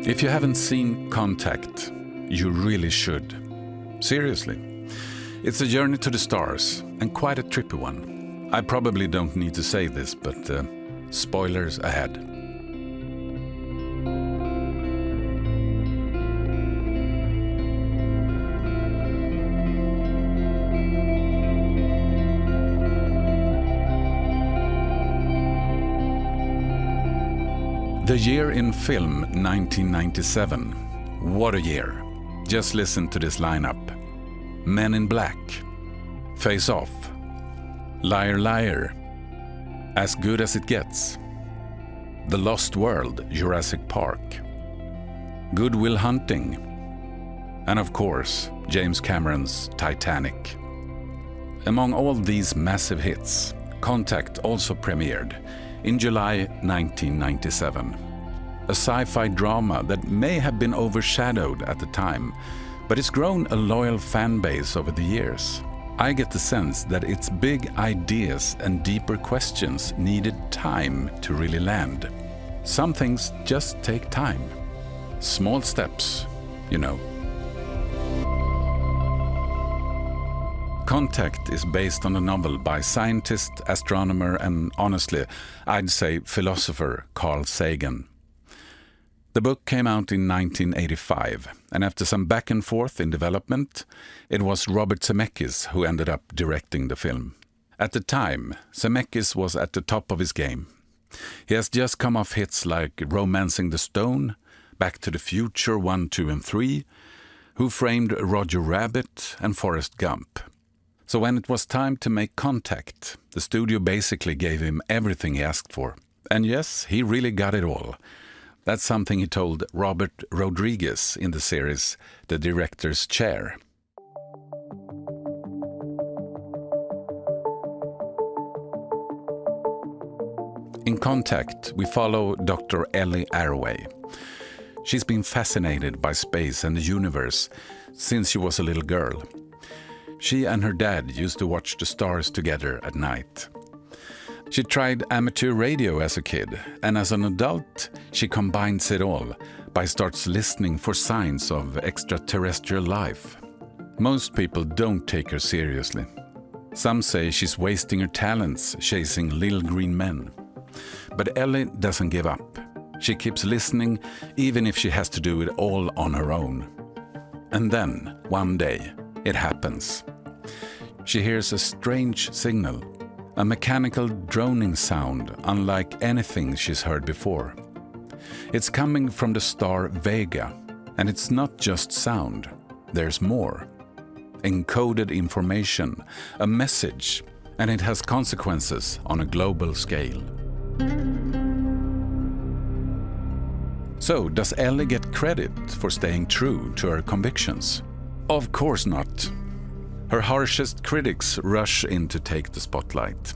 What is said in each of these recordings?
If you haven't seen Contact, you really should. Seriously. It's a journey to the stars, and quite a trippy one. I probably don't need to say this, but spoilers ahead. The year in film, 1997. What a year. Just listen to this lineup. Men in Black, Face Off, Liar Liar, As Good as It Gets, The Lost World, Jurassic Park, Good Will Hunting, and of course, James Cameron's Titanic. Among all these massive hits, Contact also premiered in July 1997. A sci-fi drama that may have been overshadowed at the time, but it's grown a loyal fan base over the years. I get the sense that its big ideas and deeper questions needed time to really land. Some things just take time. Small steps, you know. Contact is based on a novel by scientist, astronomer, and honestly, I'd say philosopher Carl Sagan. The book came out in 1985, and after some back and forth in development, it was Robert Zemeckis who ended up directing the film. At the time, Zemeckis was at the top of his game. He has just come off hits like Romancing the Stone, Back to the Future 1, 2, and 3, Who Framed Roger Rabbit, and Forrest Gump. So when it was time to make Contact, the studio basically gave him everything he asked for. And yes, he really got it all. That's something he told Robert Rodriguez in the series The Director's Chair. In Contact, we follow Dr. Ellie Arroway. She's been fascinated by space and the universe since she was a little girl. She and her dad used to watch the stars together at night. She tried amateur radio as a kid, and as an adult, she combines it all by starts listening for signs of extraterrestrial life. Most people don't take her seriously. Some say she's wasting her talents chasing little green men. But Ellie doesn't give up. She keeps listening, even if she has to do it all on her own. And then, one day, it happens. She hears a strange signal, a mechanical droning sound unlike anything she's heard before. It's coming from the star Vega, and it's not just sound, there's more. Encoded information, a message, and it has consequences on a global scale. So, does Ellie get credit for staying true to her convictions? Of course not. Her harshest critics rush in to take the spotlight.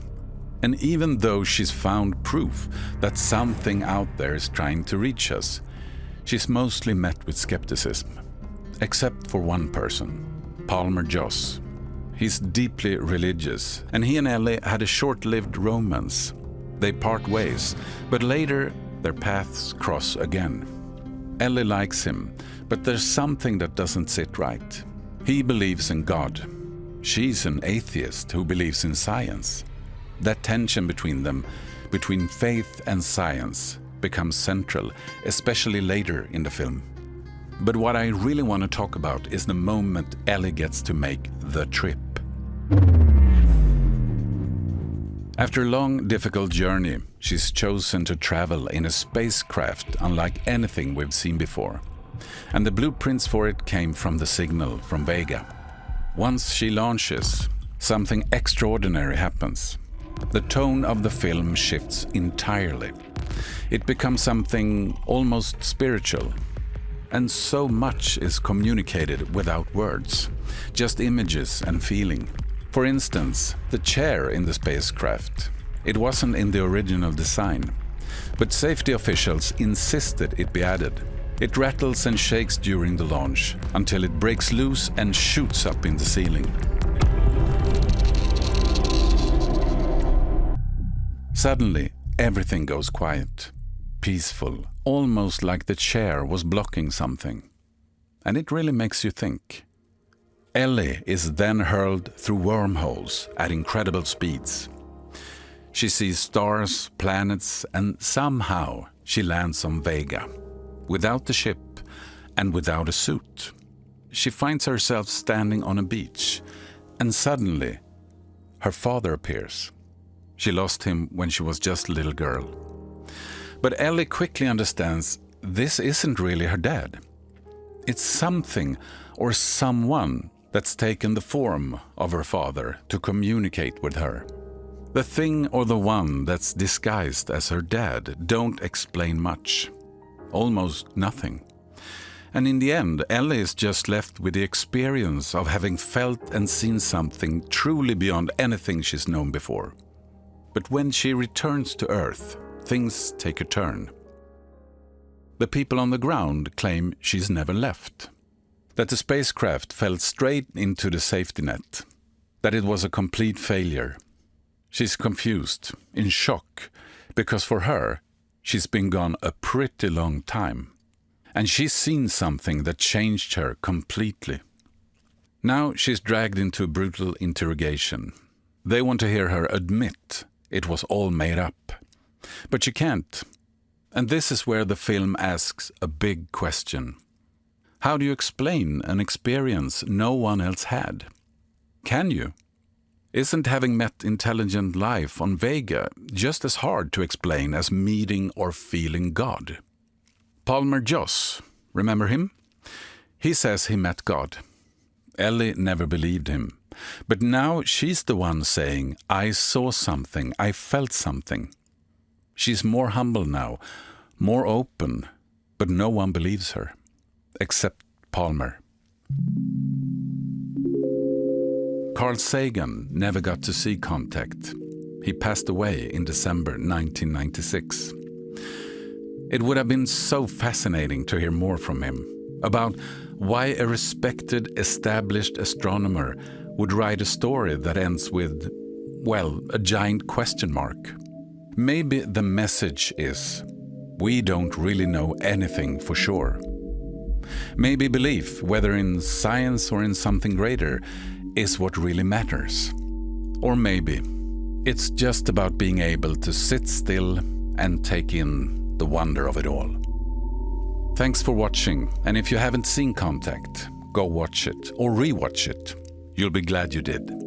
And even though she's found proof that something out there is trying to reach us, she's mostly met with skepticism. Except for one person, Palmer Joss. He's deeply religious, and he and Ellie had a short-lived romance. They part ways, but later their paths cross again. Ellie likes him, but there's something that doesn't sit right. He believes in God. She's an atheist who believes in science. That tension between them, between faith and science, becomes central, especially later in the film. But what I really want to talk about is the moment Ellie gets to make the trip. After a long, difficult journey, she's chosen to travel in a spacecraft unlike anything we've seen before. And the blueprints for it came from the signal from Vega. Once she launches, something extraordinary happens. The tone of the film shifts entirely. It becomes something almost spiritual. And so much is communicated without words, just images and feeling. For instance, the chair in the spacecraft. It wasn't in the original design, but safety officials insisted it be added. It rattles and shakes during the launch until it breaks loose and shoots up in the ceiling. Suddenly, everything goes quiet. peaceful, almost like the chair was blocking something. And it really makes you think. Ellie is then hurled through wormholes at incredible speeds. She sees stars, planets, and somehow she lands on Vega, without the ship and without a suit. She finds herself standing on a beach, and suddenly her father appears. She lost him when she was just a little girl. But Ellie quickly understands this isn't really her dad. It's something or someone that's taken the form of her father to communicate with her. The thing or the one that's disguised as her dad don't explain much. Almost nothing. And in the end, Ellie is just left with the experience of having felt and seen something truly beyond anything she's known before. But when she returns to Earth, things take a turn. The people on the ground claim she's never left. That the spacecraft fell straight into the safety net. That it was a complete failure. She's confused, in shock, because for her, she's been gone a pretty long time. And she's seen something that changed her completely. Now she's dragged into a brutal interrogation. They want to hear her admit it was all made up. But she can't. And this is where the film asks a big question. How do you explain an experience no one else had? Can you? Isn't having met intelligent life on Vega just as hard to explain as meeting or feeling God? Palmer Joss, remember him? He says he met God. Ellie never believed him. But now she's the one saying, I saw something, I felt something. She's more humble now, more open, but no one believes her. Except Palmer. Carl Sagan never got to see Contact. He passed away in December 1996. It would have been so fascinating to hear more from him about why a respected, established astronomer would write a story that ends with, well, a giant question mark. Maybe the message is, we don't really know anything for sure. Maybe belief, whether in science or in something greater, is what really matters. Or maybe it's just about being able to sit still and take in the wonder of it all. Thanks for watching, and if you haven't seen Contact, go watch it or rewatch it. You'll be glad you did.